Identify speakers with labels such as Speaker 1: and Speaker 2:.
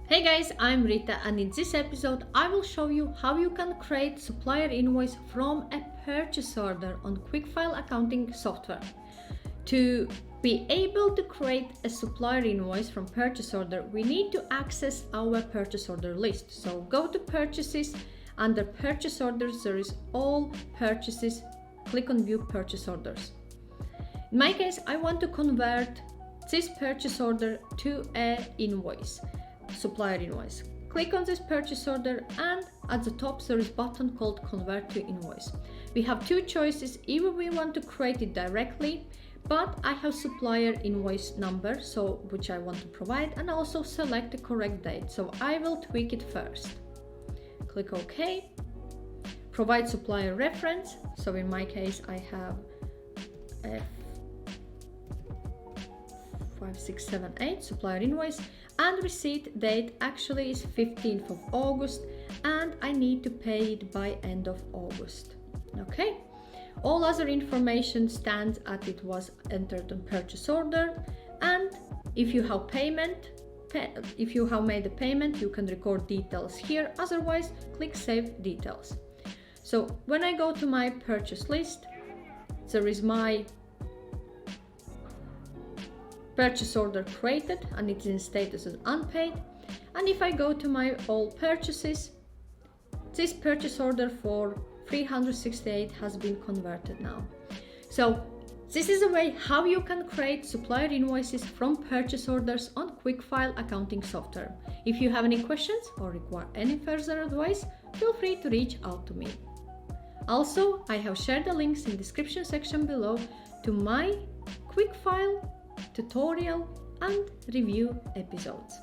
Speaker 1: Hey guys, I'm Rita, and in this episode I will show you how you can create supplier invoice from a purchase order on QuickFile accounting software. To be able to create a supplier invoice from purchase order, we need to access our purchase order list. So go to purchases, under purchase orders there is all purchases, click on view purchase orders. In my case, I want to convert this purchase order to an invoice. Supplier invoice. Click on this purchase order, and at the top there is a button called convert to invoice. We have two choices. Either we want to create it directly, but I have supplier invoice number, which I want to provide, and also select the correct date. So I will tweak it first. Click OK. Provide supplier reference. So in my case I have F5678 supplier invoice, and receipt date actually is 15th of August, and I need to pay it by end of August. Okay, all other information stands as it was entered on purchase order, and if you have made a payment, you can record details here. Otherwise, click save details. So when I go to my purchase list, there is my purchase order created, and it's in status as unpaid. And if I go to my all purchases, this purchase order for 368 has been converted now. So this is a way how you can create supplier invoices from purchase orders on QuickFile accounting software. If you have any questions or require any further advice, feel free to reach out to me. Also, I have shared the links in the description section below to my QuickFile tutorial and review episodes.